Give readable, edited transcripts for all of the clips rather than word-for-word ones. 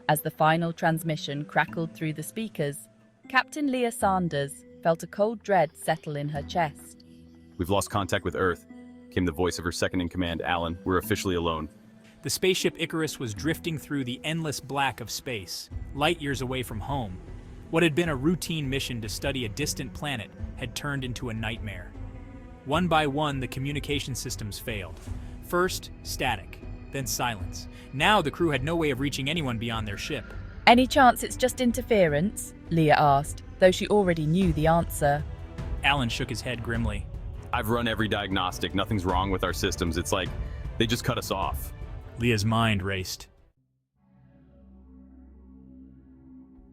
As the final transmission crackled through the speakers, Captain Leah Sanders felt a cold dread settle in her chest. "We've lost contact with Earth," came the voice of her second-in-command, Alan. "We're officially alone." The spaceship Icarus was drifting through the endless black of space, light years away from home. What had been a routine mission to study a distant planet had turned into a nightmare. One by one, the communication systems failed. First, static, then silence. Now the crew had no way of reaching anyone beyond their ship. "Any chance it's just interference?" Leah asked, though she already knew the answer. Alan shook his head grimly. "I've run every diagnostic. Nothing's wrong with our systems. It's like they just cut us off." Leah's mind raced.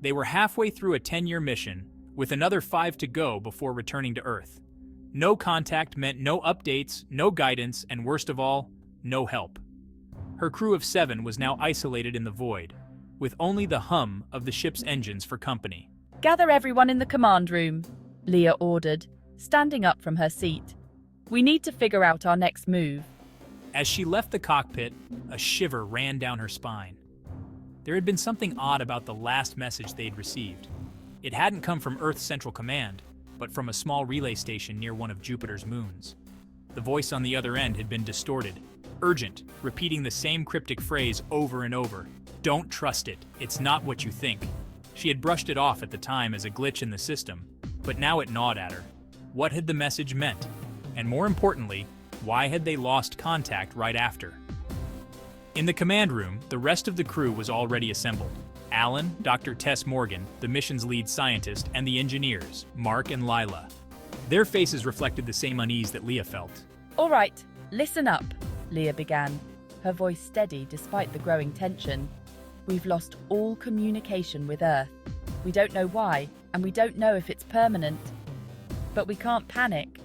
They were halfway through a 10-year mission, with another 5 to go before returning to Earth. No contact meant no updates, no guidance, and worst of all, no help. Her crew of 7 was now isolated in the void, with only the hum of the ship's engines for company. "Gather everyone in the command room," Leah ordered, standing up from her seat. "We need to figure out our next move." As she left the cockpit, a shiver ran down her spine. There had been something odd about the last message they'd received. It hadn't come from Earth's Central Command, but from a small relay station near one of Jupiter's moons. The voice on the other end had been distorted, urgent, repeating the same cryptic phrase over and over. "Don't trust it. It's not what you think." She had brushed it off at the time as a glitch in the system, but now it gnawed at her. What had the message meant? And more importantly, why had they lost contact right after? In the command room, the rest of the crew was already assembled. Alan, Dr. Tess Morgan, the mission's lead scientist, and the engineers, Mark and Lila. Their faces reflected the same unease that Leah felt. "All right, listen up," Leah began, her voice steady despite the growing tension. "We've lost all communication with Earth. We don't know why, and we don't know if it's permanent. But we can't panic.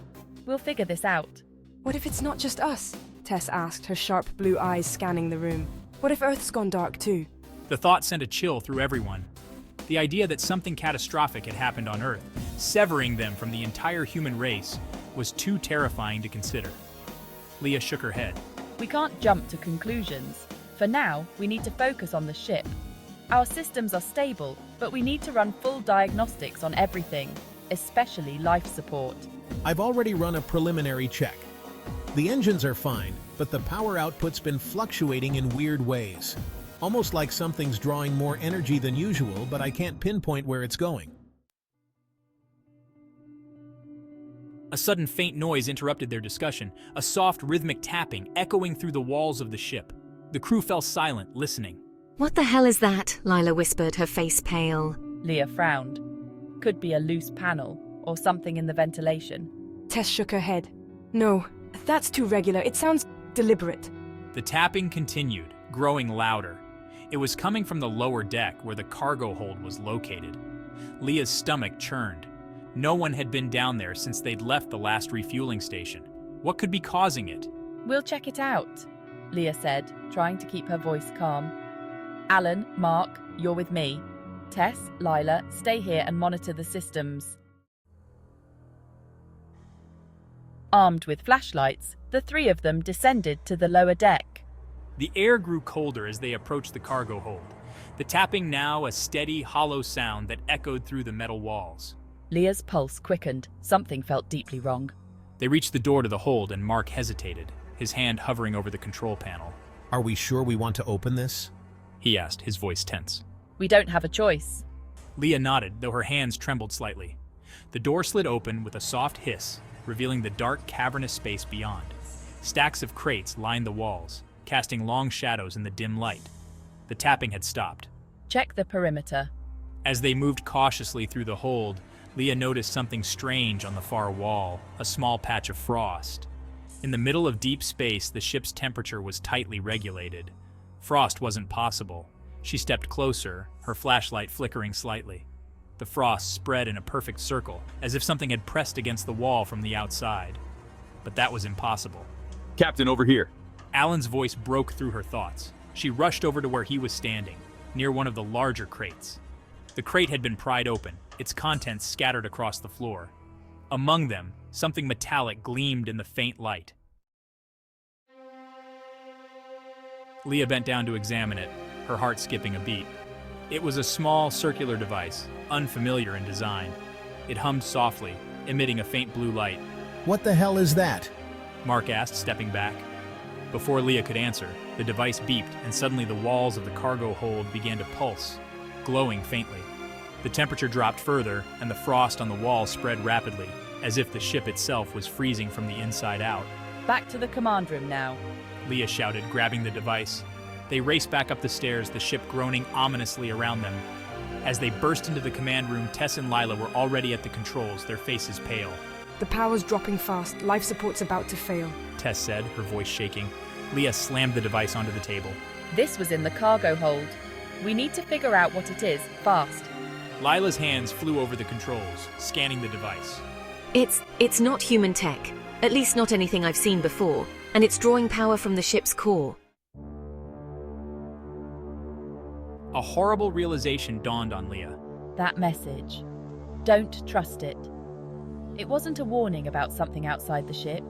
We'll figure this out." What if it's not just us? Tess asked, her sharp blue eyes scanning the room. What if Earth's gone dark too? The thought sent a chill through everyone. The idea that something catastrophic had happened on Earth, severing them from the entire human race, was too terrifying to consider. Leah shook her head. "We can't jump to conclusions. For now, we need to focus on the ship. Our systems are stable, but we need to run full diagnostics on everything, especially life support." I've already run a preliminary check. The engines are fine, but the power output's been fluctuating in weird ways. Almost like something's drawing more energy than usual, but I can't pinpoint where it's going. A sudden faint noise interrupted their discussion, a soft rhythmic tapping echoing through the walls of the ship. The crew fell silent, listening. "What the hell is that?" Lila whispered, her face pale. Leah frowned. "Could be a loose panel, or something in the ventilation." Tess shook her head. "No, that's too regular. It sounds deliberate." The tapping continued, growing louder. It was coming from the lower deck where the cargo hold was located. Leah's stomach churned. No one had been down there since they'd left the last refueling station. What could be causing it? "We'll check it out," Leah said, trying to keep her voice calm. "Alan, Mark, you're with me. Tess, Lila, stay here and monitor the systems." Armed with flashlights, the 3 of them descended to the lower deck. The air grew colder as they approached the cargo hold, the tapping now a steady, hollow sound that echoed through the metal walls. Leah's pulse quickened. Something felt deeply wrong. They reached the door to the hold and Mark hesitated, his hand hovering over the control panel. Are we sure we want to open this? He asked, his voice tense. "We don't have a choice." Leah nodded, though her hands trembled slightly. The door slid open with a soft hiss, revealing the dark, cavernous space beyond. Stacks of crates lined the walls, casting long shadows in the dim light. The tapping had stopped. "Check the perimeter." As they moved cautiously through the hold, Leah noticed something strange on the far wall, a small patch of frost. In the middle of deep space, the ship's temperature was tightly regulated. Frost wasn't possible. She stepped closer, her flashlight flickering slightly. The frost spread in a perfect circle, as if something had pressed against the wall from the outside. But that was impossible. "Captain, over here." Alan's voice broke through her thoughts. She rushed over to where he was standing, near one of the larger crates. The crate had been pried open, its contents scattered across the floor. Among them, something metallic gleamed in the faint light. Leah bent down to examine it, her heart skipping a beat. It was a small, circular device, unfamiliar in design. It hummed softly, emitting a faint blue light. What the hell is that? Mark asked, stepping back. Before Leah could answer, the device beeped, and suddenly the walls of the cargo hold began to pulse, glowing faintly. The temperature dropped further, and the frost on the wall spread rapidly, as if the ship itself was freezing from the inside out. Back to the command room now. Leah shouted, grabbing the device. They raced back up the stairs, the ship groaning ominously around them. As they burst into the command room, Tess and Lila were already at the controls, their faces pale. The power's dropping fast. Life support's about to fail. Tess said, her voice shaking. Leah slammed the device onto the table. This was in the cargo hold. We need to figure out what it is, fast. Lila's hands flew over the controls, scanning the device. It's not human tech. At least not anything I've seen before. And it's drawing power from the ship's core. A horrible realization dawned on Leah. That message. Don't trust it. It wasn't a warning about something outside the ship.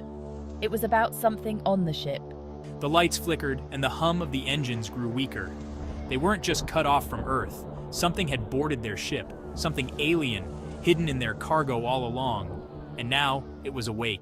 It was about something on the ship. The lights flickered, and the hum of the engines grew weaker. They weren't just cut off from Earth. Something had boarded their ship, something alien, hidden in their cargo all along. And now it was awake.